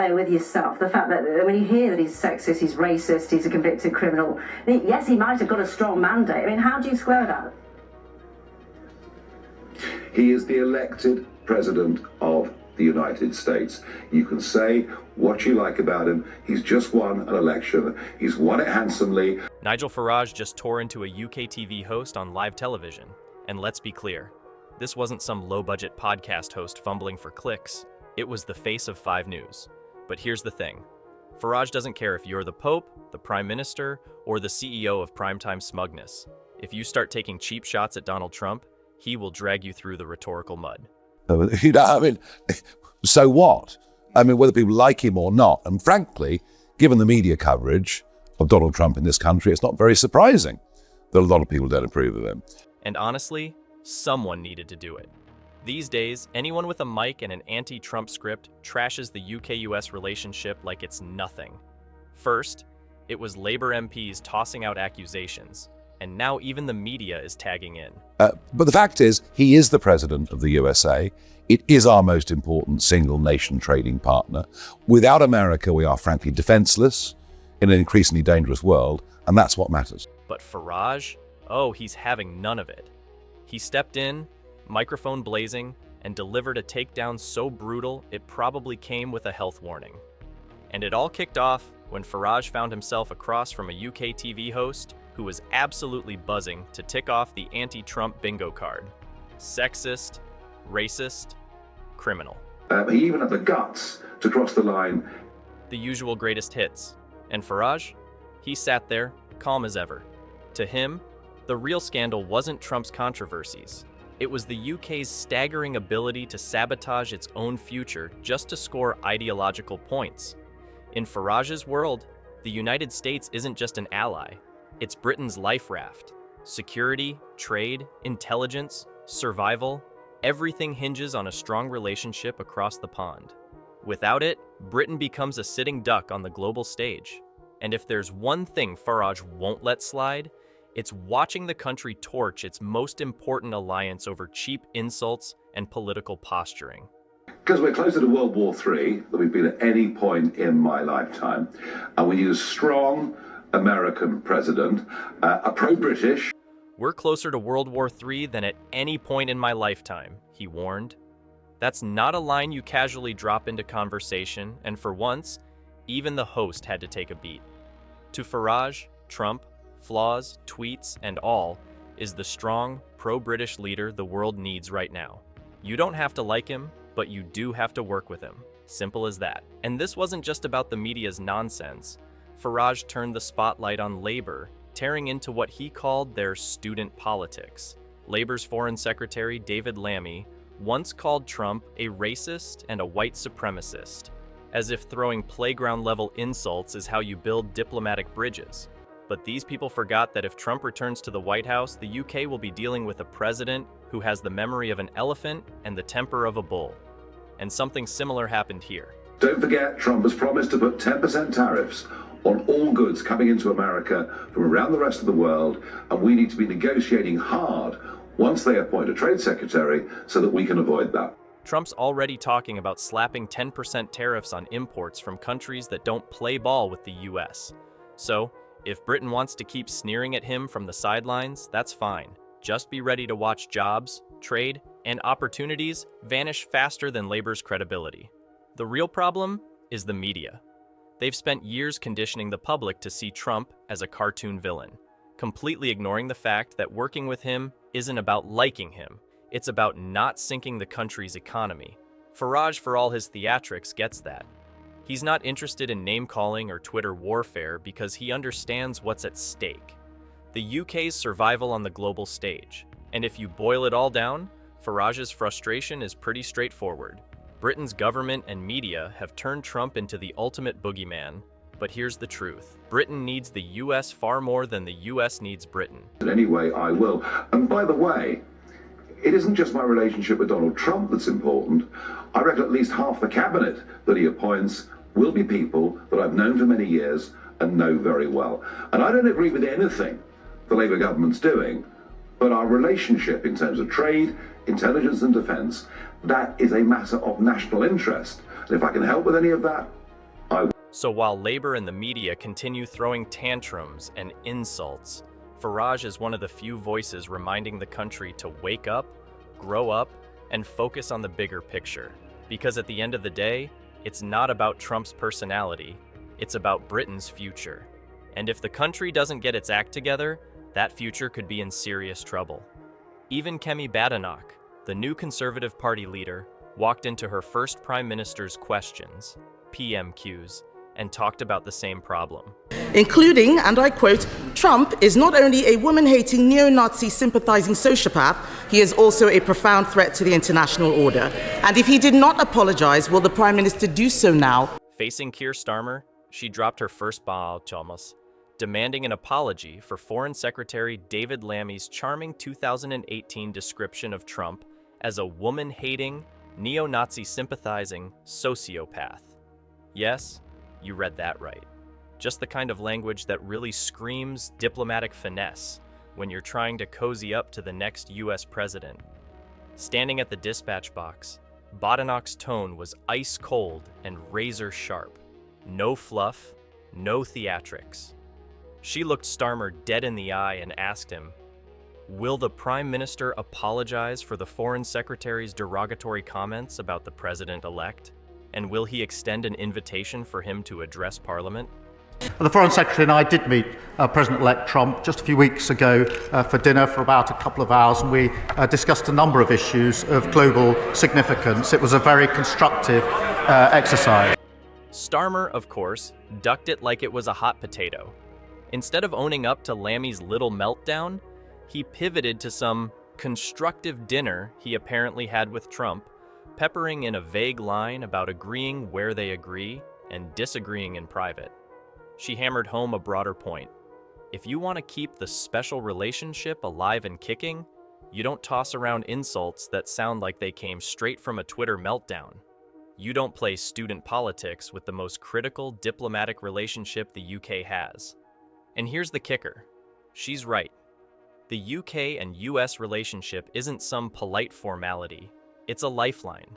though, with yourself, the fact that when you hear that he's sexist, he's racist, he's a convicted criminal, yes, he might have got a strong mandate. I mean, how do you square that? He is the elected president of the United States. You can say what you like about him. He's just won an election. He's won it handsomely. Nigel Farage just tore into a UK TV host on live television. And let's be clear, this wasn't some low-budget podcast host fumbling for clicks. It was the face of 5 News. But here's the thing. Farage doesn't care if you're the Pope, the Prime Minister, or the CEO of Prime-Time Smugness. If you start taking cheap shots at Donald Trump, he will drag you through the rhetorical mud. You know, I mean, so what? I mean, whether people like him or not. And frankly, given the media coverage of Donald Trump in this country, it's not very surprising that a lot of people don't approve of him. And honestly, someone needed to do it. These days, anyone with a mic and an anti-Trump script trashes the UK-US relationship like it's nothing. First, it was Labour MPs tossing out accusations, and now even the media is tagging in. But the fact is, he is the president of the USA. It is our most important single nation trading partner. Without America, we are frankly defenseless in an increasingly dangerous world, and that's what matters. But Farage? Oh, he's having none of it. He stepped in, microphone blazing, and delivered a takedown so brutal it probably came with a health warning. And it all kicked off when Farage found himself across from a UK TV host who was absolutely buzzing to tick off the anti-Trump bingo card. Sexist, racist, criminal. He even had the guts to cross the line. The usual greatest hits. And Farage? He sat there, calm as ever. To him, the real scandal wasn't Trump's controversies. It was the UK's staggering ability to sabotage its own future just to score ideological points. In Farage's world, the United States isn't just an ally. It's Britain's life raft. Security, trade, intelligence, survival, everything hinges on a strong relationship across the pond. Without it, Britain becomes a sitting duck on the global stage. And if there's one thing Farage won't let slide, it's watching the country torch its most important alliance over cheap insults and political posturing. Because we're closer to World War III than we've been at any point in my lifetime, and we need a strong American president, a pro-British. We're closer to World War III than at any point in my lifetime, he warned. That's not a line you casually drop into conversation, and for once, even the host had to take a beat. To Farage, Trump, flaws, tweets, and all, is the strong, pro-British leader the world needs right now. You don't have to like him, but you do have to work with him. Simple as that. And this wasn't just about the media's nonsense. Farage turned the spotlight on Labour, tearing into what he called their student politics. Labour's Foreign Secretary David Lammy once called Trump a racist and a white supremacist, as if throwing playground-level insults is how you build diplomatic bridges. But these people forgot that if Trump returns to the White House, the UK will be dealing with a president who has the memory of an elephant and the temper of a bull. And something similar happened here. Don't forget, Trump has promised to put 10% tariffs on all goods coming into America from around the rest of the world, and we need to be negotiating hard once they appoint a trade secretary so that we can avoid that. Trump's already talking about slapping 10% tariffs on imports from countries that don't play ball with the US. So, if Britain wants to keep sneering at him from the sidelines, that's fine. Just be ready to watch jobs, trade, and opportunities vanish faster than Labour's credibility. The real problem is the media. They've spent years conditioning the public to see Trump as a cartoon villain, completely ignoring the fact that working with him isn't about liking him. It's about not sinking the country's economy. Farage, for all his theatrics, gets that. He's not interested in name-calling or Twitter warfare because he understands what's at stake. The UK's survival on the global stage. And if you boil it all down, Farage's frustration is pretty straightforward. Britain's government and media have turned Trump into the ultimate boogeyman. But here's the truth. Britain needs the US far more than the US needs Britain. Anyway, I will. And by the way, it isn't just my relationship with Donald Trump that's important. I reckon at least half the cabinet that he appoints will be people that I've known for many years and know very well. And I don't agree with anything the Labour government's doing, but our relationship in terms of trade, intelligence and defence, that is a matter of national interest. And if I can help with any of that, So while Labour and the media continue throwing tantrums and insults, Farage is one of the few voices reminding the country to wake up, grow up, and focus on the bigger picture. Because at the end of the day, it's not about Trump's personality, it's about Britain's future. And if the country doesn't get its act together, that future could be in serious trouble. Even Kemi Badenoch, the new Conservative Party leader, walked into her first Prime Minister's questions, PMQs, and talked about the same problem. Including, and I quote, "Trump is not only a woman-hating, neo-Nazi sympathizing sociopath, he is also a profound threat to the international order. And if he did not apologize, will the Prime Minister do so now?" Facing Keir Starmer, she dropped her first bomb, Thomas, demanding an apology for Foreign Secretary David Lammy's charming 2018 description of Trump as a woman-hating, neo-Nazi sympathizing sociopath. Yes, you read that right. Just the kind of language that really screams diplomatic finesse when you're trying to cozy up to the next US president. Standing at the dispatch box, Badenoch's tone was ice cold and razor sharp. No fluff, no theatrics. She looked Starmer dead in the eye and asked him, "Will the Prime Minister apologize for the Foreign Secretary's derogatory comments about the President-elect? And will he extend an invitation for him to address Parliament?" The Foreign Secretary and I did meet President-elect Trump just a few weeks ago for dinner for about a couple of hours, and we discussed a number of issues of global significance. It was a very constructive exercise. Starmer, of course, ducked it like it was a hot potato. Instead of owning up to Lammy's little meltdown, he pivoted to some constructive dinner he apparently had with Trump, peppering in a vague line about agreeing where they agree and disagreeing in private. She hammered home a broader point. If you want to keep the special relationship alive and kicking, you don't toss around insults that sound like they came straight from a Twitter meltdown. You don't play student politics with the most critical diplomatic relationship the UK has. And here's the kicker. She's right. The UK and US relationship isn't some polite formality. It's a lifeline.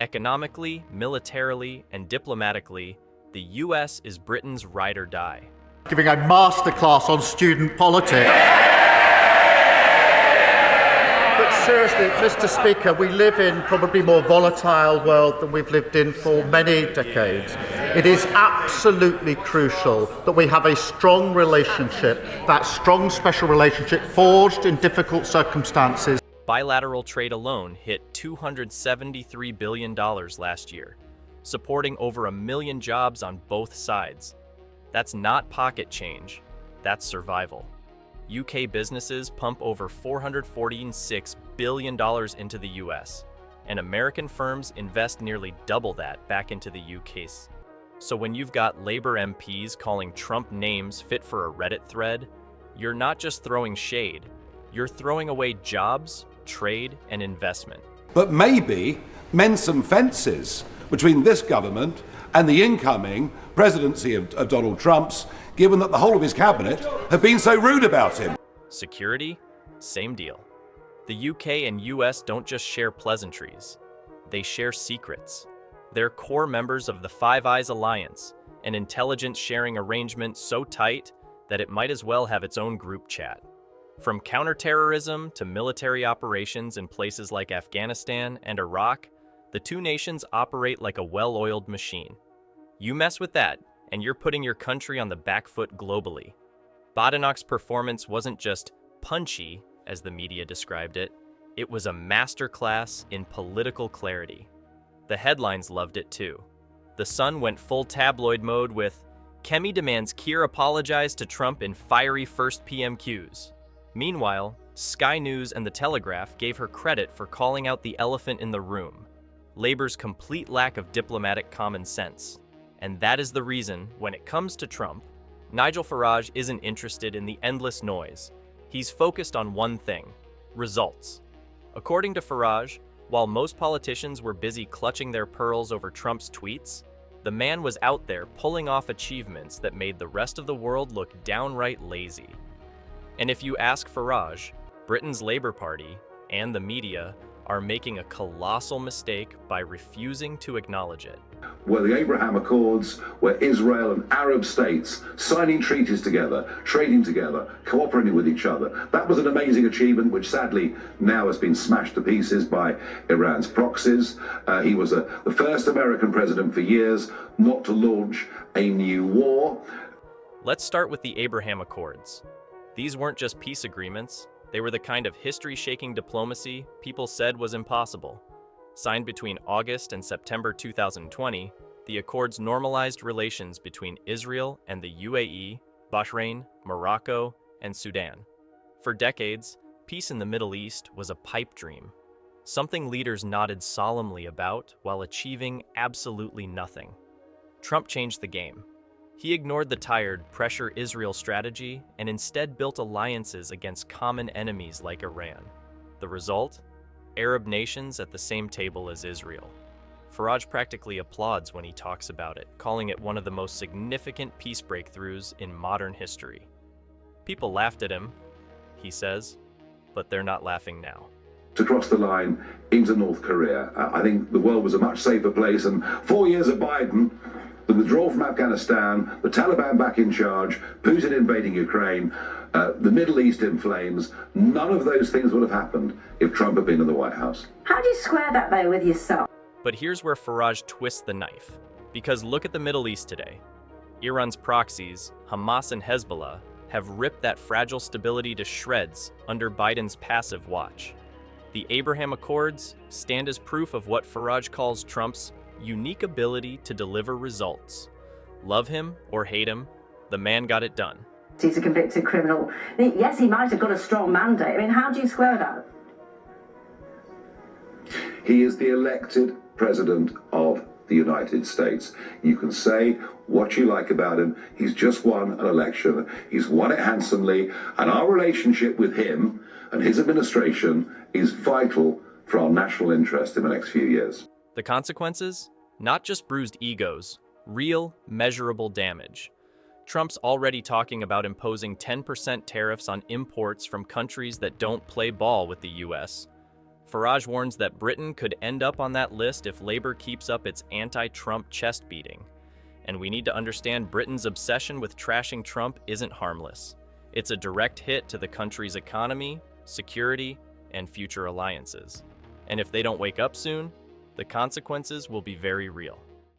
Economically, militarily, and diplomatically, the US is Britain's ride or die. Giving a masterclass on student politics. But seriously, Mr. Speaker, we live in probably a more volatile world than we've lived in for many decades. It is absolutely crucial that we have a strong relationship, that strong special relationship forged in difficult circumstances. Bilateral trade alone hit $273 billion last year, supporting over 1 million jobs on both sides. That's not pocket change, that's survival. UK businesses pump over $446 billion into the US, and American firms invest nearly double that back into the UK's. So when you've got Labour MPs calling Trump names fit for a Reddit thread, you're not just throwing shade, you're throwing away jobs, trade, and investment. But maybe mend some fences between this government and the incoming presidency of Donald Trump's, given that the whole of his cabinet have been so rude about him. Security? Same deal. The UK and US don't just share pleasantries, they share secrets. They're core members of the Five Eyes Alliance, an intelligence sharing arrangement so tight that it might as well have its own group chat. From counterterrorism to military operations in places like Afghanistan and Iraq, the two nations operate like a well-oiled machine. You mess with that, and you're putting your country on the back foot globally. Badenoch's performance wasn't just punchy, as the media described it. It was a masterclass in political clarity. The headlines loved it too. The Sun went full tabloid mode with, "Kemi demands Keir apologize to Trump in fiery first PMQs." Meanwhile, Sky News and The Telegraph gave her credit for calling out the elephant in the room, Labour's complete lack of diplomatic common sense. And that is the reason, when it comes to Trump, Nigel Farage isn't interested in the endless noise. He's focused on one thing: results. According to Farage, while most politicians were busy clutching their pearls over Trump's tweets, the man was out there pulling off achievements that made the rest of the world look downright lazy. And if you ask Farage, Britain's Labour Party and the media are making a colossal mistake by refusing to acknowledge it. Were the Abraham Accords, where Israel and Arab states signing treaties together, trading together, cooperating with each other. That was an amazing achievement, which sadly now has been smashed to pieces by Iran's proxies. He was the first American president for years not to launch a new war. Let's start with the Abraham Accords. These weren't just peace agreements. They were the kind of history-shaking diplomacy people said was impossible. Signed between August and September 2020, the accords normalized relations between Israel and the UAE, Bahrain, Morocco, and Sudan. For decades, peace in the Middle East was a pipe dream, something leaders nodded solemnly about while achieving absolutely nothing. Trump changed the game. He ignored the tired pressure Israel strategy and instead built alliances against common enemies like Iran. The result? Arab nations at the same table as Israel. Farage practically applauds when he talks about it, calling it one of the most significant peace breakthroughs in modern history. People laughed at him, he says, but they're not laughing now. To cross the line into North Korea. I think the world was a much safer place, and 4 years of Biden, the withdrawal from Afghanistan, the Taliban back in charge, Putin invading Ukraine, the Middle East in flames, none of those things would have happened if Trump had been in the White House. How do you square that, though, with yourself? But here's where Farage twists the knife. Because look at the Middle East today. Iran's proxies, Hamas and Hezbollah, have ripped that fragile stability to shreds under Biden's passive watch. The Abraham Accords stand as proof of what Farage calls Trump's unique ability to deliver results. Love him or hate him, the man got it done. He's a convicted criminal. Yes, he might have got a strong mandate. I mean, how do you square that? He is the elected president of the United States. You can say what you like about him. He's just won an election. He's won it handsomely. And our relationship with him and his administration is vital for our national interest in the next few years. The consequences? Not just bruised egos, real, measurable damage. Trump's already talking about imposing 10% tariffs on imports from countries that don't play ball with the US. Farage warns that Britain could end up on that list if Labour keeps up its anti-Trump chest beating. And we need to understand Britain's obsession with trashing Trump isn't harmless. It's a direct hit to the country's economy, security, and future alliances. And if they don't wake up soon, the consequences will be very real.